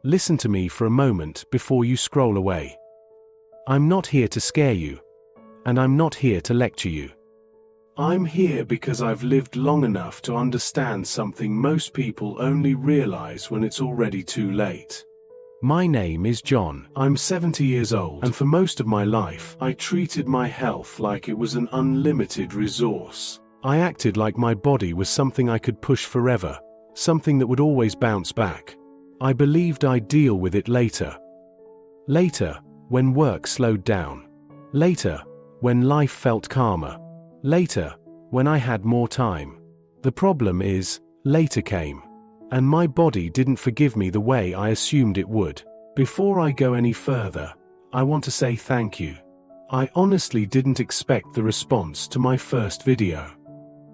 Listen to me for a moment before you scroll away. I'm not here to scare you, and I'm not here to lecture you. I'm here because I've lived long enough to understand something most people only realize when it's already too late. My name is John. I'm 70 years old, and for most of my life, I treated my health like it was an unlimited resource. I acted like my body was something I could push forever, something that would always bounce back. I believed I'd deal with it later. Later, when work slowed down. Later, when life felt calmer. Later, when I had more time. The problem is, later came. And my body didn't forgive me the way I assumed it would. Before I go any further, I want to say thank you. I honestly didn't expect the response to my first video.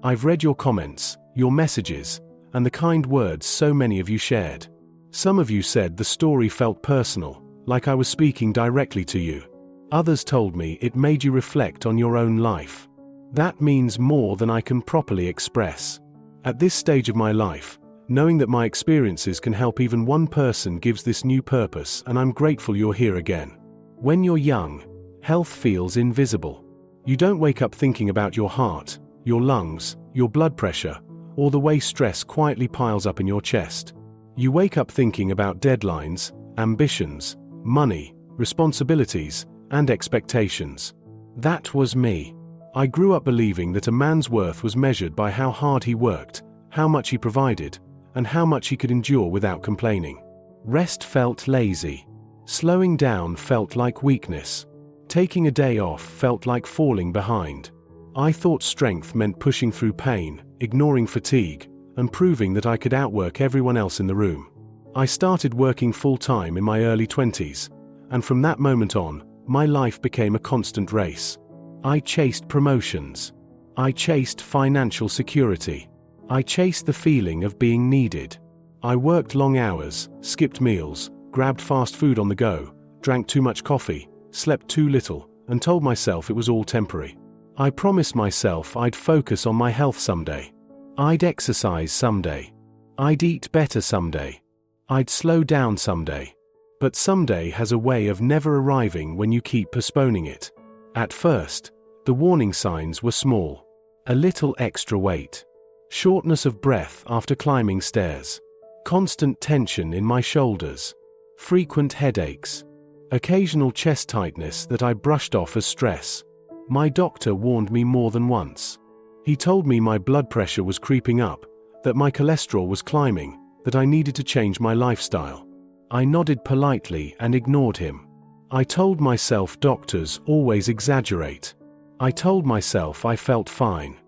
I've read your comments, your messages, and the kind words so many of you shared. Some of you said the story felt personal, like I was speaking directly to you. Others told me it made you reflect on your own life. That means more than I can properly express. At this stage of my life, knowing that my experiences can help even one person gives this new purpose, and I'm grateful you're here again. When you're young, health feels invisible. You don't wake up thinking about your heart, your lungs, your blood pressure, or the way stress quietly piles up in your chest. You wake up thinking about deadlines, ambitions, money, responsibilities, and expectations. That was me. I grew up believing that a man's worth was measured by how hard he worked, how much he provided, and how much he could endure without complaining. Rest felt lazy. Slowing down felt like weakness. Taking a day off felt like falling behind. I thought strength meant pushing through pain, ignoring fatigue, and proving that I could outwork everyone else in the room. I started working full-time in my early 20s, and from that moment on, my life became a constant race. I chased promotions. I chased financial security. I chased the feeling of being needed. I worked long hours, skipped meals, grabbed fast food on the go, drank too much coffee, slept too little, and told myself it was all temporary. I promised myself I'd focus on my health someday. I'd exercise someday. I'd eat better someday. I'd slow down someday. But someday has a way of never arriving when you keep postponing it. At first, the warning signs were small. A little extra weight. Shortness of breath after climbing stairs. Constant tension in my shoulders. Frequent headaches. Occasional chest tightness that I brushed off as stress. My doctor warned me more than once. He told me my blood pressure was creeping up, that my cholesterol was climbing, that I needed to change my lifestyle. I nodded politely and ignored him. I told myself doctors always exaggerate. I told myself I felt fine.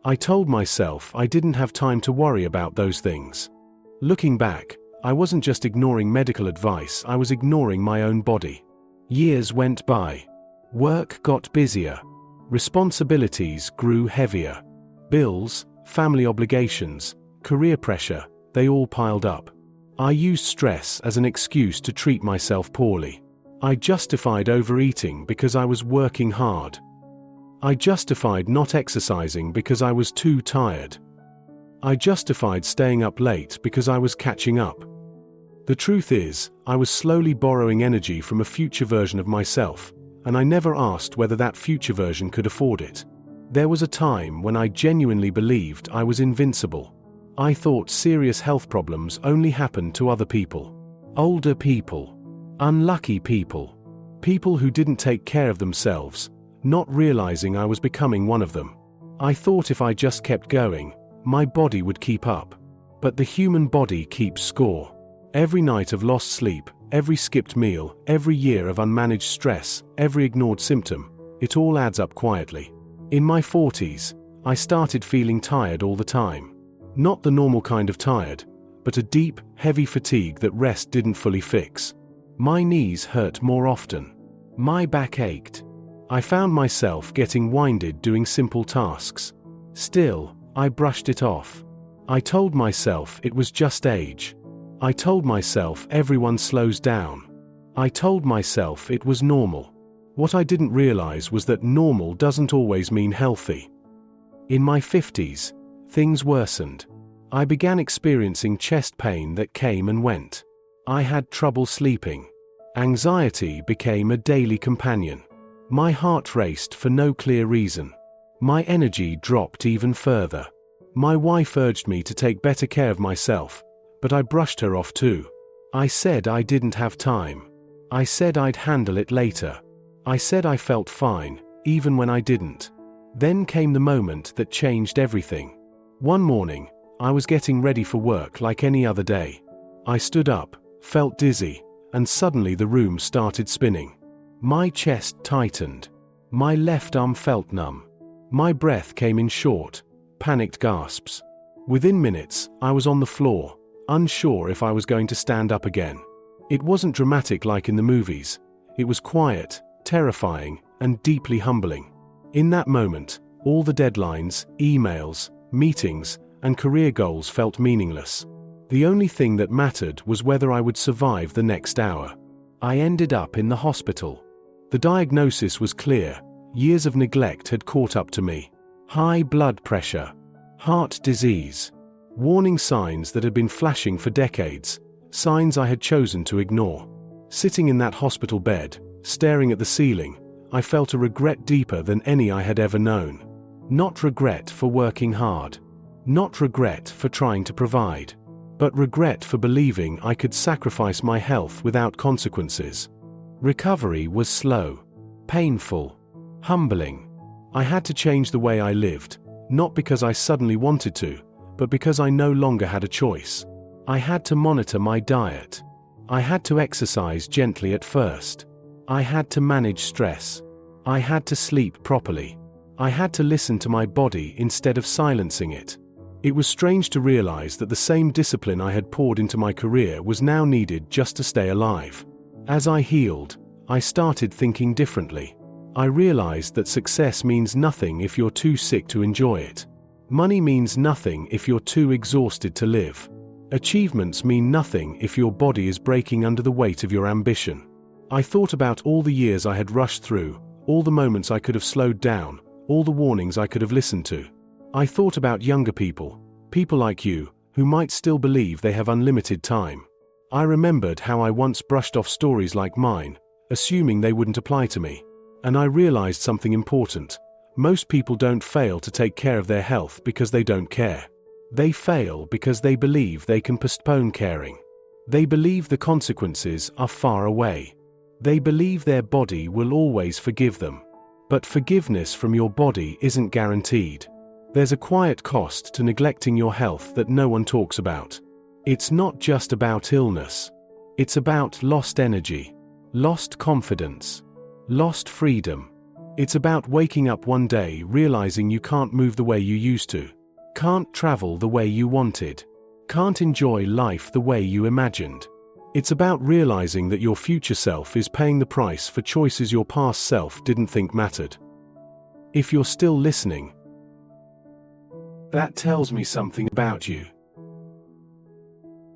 I told myself I didn't have time to worry about those things. Looking back, I wasn't just ignoring medical advice, I was ignoring my own body. Years went by. Work got busier. Responsibilities grew heavier. Bills, family obligations, career pressure, they all piled up. I used stress as an excuse to treat myself poorly. I justified overeating because I was working hard. I justified not exercising because I was too tired. I justified staying up late because I was catching up. The truth is, I was slowly borrowing energy from a future version of myself, and I never asked whether that future version could afford it. There was a time when I genuinely believed I was invincible. I thought serious health problems only happened to other people. Older people. Unlucky people. People who didn't take care of themselves, not realizing I was becoming one of them. I thought if I just kept going, my body would keep up. But the human body keeps score. Every night of lost sleep, every skipped meal, every year of unmanaged stress, every ignored symptom, it all adds up quietly. In my 40s, I started feeling tired all the time. Not the normal kind of tired, but a deep, heavy fatigue that rest didn't fully fix. My knees hurt more often. My back ached. I found myself getting winded doing simple tasks. Still, I brushed it off. I told myself it was just age. I told myself everyone slows down. I told myself it was normal. What I didn't realize was that normal doesn't always mean healthy. In my 50s, things worsened. I began experiencing chest pain that came and went. I had trouble sleeping. Anxiety became a daily companion. My heart raced for no clear reason. My energy dropped even further. My wife urged me to take better care of myself, but I brushed her off too. I said I didn't have time. I said I'd handle it later. I said I felt fine, even when I didn't. Then came the moment that changed everything. One morning, I was getting ready for work like any other day. I stood up, felt dizzy, and suddenly the room started spinning. My chest tightened. My left arm felt numb. My breath came in short, panicked gasps. Within minutes, I was on the floor, unsure if I was going to stand up again. It wasn't dramatic like in the movies. It was quiet, terrifying, and deeply humbling. In that moment, all the deadlines, emails, meetings, and career goals felt meaningless. The only thing that mattered was whether I would survive the next hour. I ended up in the hospital. The diagnosis was clear. Years of neglect had caught up to me. High blood pressure, heart disease, warning signs that had been flashing for decades, signs I had chosen to ignore. Sitting in that hospital bed, staring at the ceiling, I felt a regret deeper than any I had ever known. Not regret for working hard. Not regret for trying to provide. But regret for believing I could sacrifice my health without consequences. Recovery was slow, painful, humbling. I had to change the way I lived, not because I suddenly wanted to, but because I no longer had a choice. I had to monitor my diet. I had to exercise gently at first. I had to manage stress. I had to sleep properly. I had to listen to my body instead of silencing it. It was strange to realize that the same discipline I had poured into my career was now needed just to stay alive. As I healed, I started thinking differently. I realized that success means nothing if you're too sick to enjoy it. Money means nothing if you're too exhausted to live. Achievements mean nothing if your body is breaking under the weight of your ambition. I thought about all the years I had rushed through, all the moments I could have slowed down, all the warnings I could have listened to. I thought about younger people, people like you, who might still believe they have unlimited time. I remembered how I once brushed off stories like mine, assuming they wouldn't apply to me. And I realized something important. Most people don't fail to take care of their health because they don't care. They fail because they believe they can postpone caring. They believe the consequences are far away. They believe their body will always forgive them. But forgiveness from your body isn't guaranteed. There's a quiet cost to neglecting your health that no one talks about. It's not just about illness. It's about lost energy, lost confidence, lost freedom. It's about waking up one day realizing you can't move the way you used to, can't travel the way you wanted, can't enjoy life the way you imagined. It's about realizing that your future self is paying the price for choices your past self didn't think mattered. If you're still listening, that tells me something about you.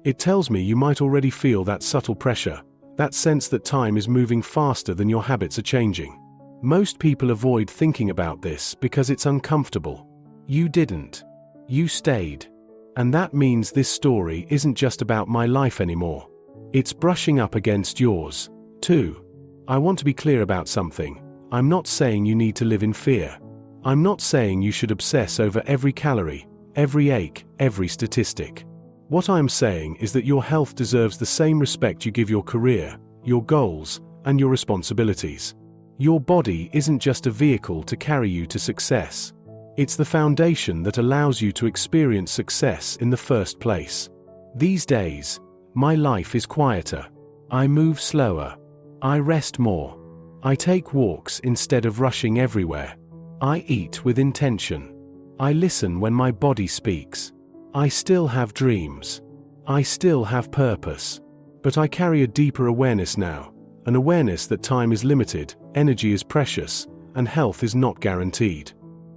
It tells me you might already feel that subtle pressure, that sense that time is moving faster than your habits are changing. Most people avoid thinking about this because it's uncomfortable. You didn't. You stayed. And that means this story isn't just about my life anymore. It's brushing up against yours, too. I want to be clear about something. I'm not saying you need to live in fear. I'm not saying you should obsess over every calorie, every ache, every statistic. What I'm saying is that your health deserves the same respect you give your career, your goals, and your responsibilities. Your body isn't just a vehicle to carry you to success. It's the foundation that allows you to experience success in the first place. These days, my life is quieter. I move slower. I rest more. I take walks instead of rushing everywhere. I eat with intention. I listen when my body speaks. I still have dreams. I still have purpose. But I carry a deeper awareness now, an awareness that time is limited, energy is precious, and health is not guaranteed.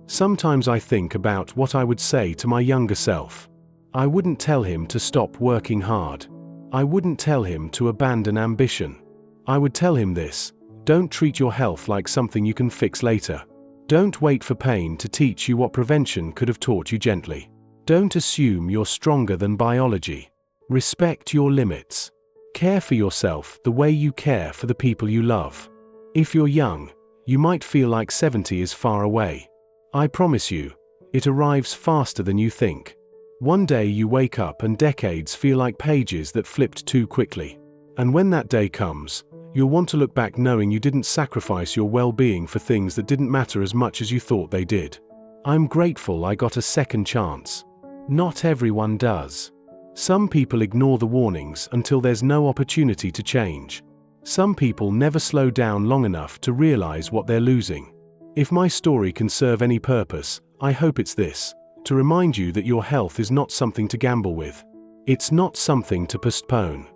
Sometimes I think about what I would say to my younger self. I wouldn't tell him to stop working hard. I wouldn't tell him to abandon ambition. I would tell him this: don't treat your health like something you can fix later. Don't wait for pain to teach you what prevention could have taught you gently. Don't assume you're stronger than biology. Respect your limits. Care for yourself the way you care for the people you love. If you're young, you might feel like 70 is far away. I promise you, it arrives faster than you think. One day you wake up and decades feel like pages that flipped too quickly. And when that day comes, you'll want to look back knowing you didn't sacrifice your well-being for things that didn't matter as much as you thought they did. I'm grateful I got a second chance. Not everyone does. Some people ignore the warnings until there's no opportunity to change. Some people never slow down long enough to realize what they're losing. If my story can serve any purpose, I hope it's this: to remind you that your health is not something to gamble with. It's not something to postpone.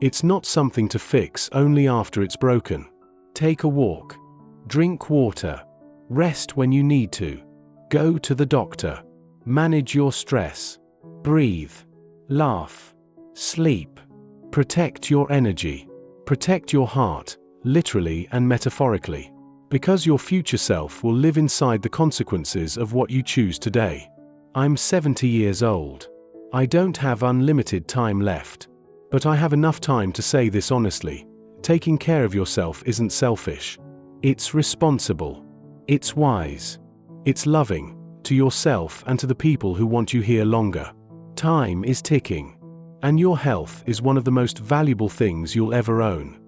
It's not something to fix only after it's broken. Take a walk. Drink water. Rest when you need to. Go to the doctor. Manage your stress. Breathe. Laugh. Sleep. Protect your energy. Protect your heart, literally and metaphorically. Because your future self will live inside the consequences of what you choose today. I'm 70 years old. I don't have unlimited time left. But I have enough time to say this honestly: taking care of yourself isn't selfish. It's responsible. It's wise. It's loving, to yourself and to the people who want you here longer. Time is ticking. And your health is one of the most valuable things you'll ever own.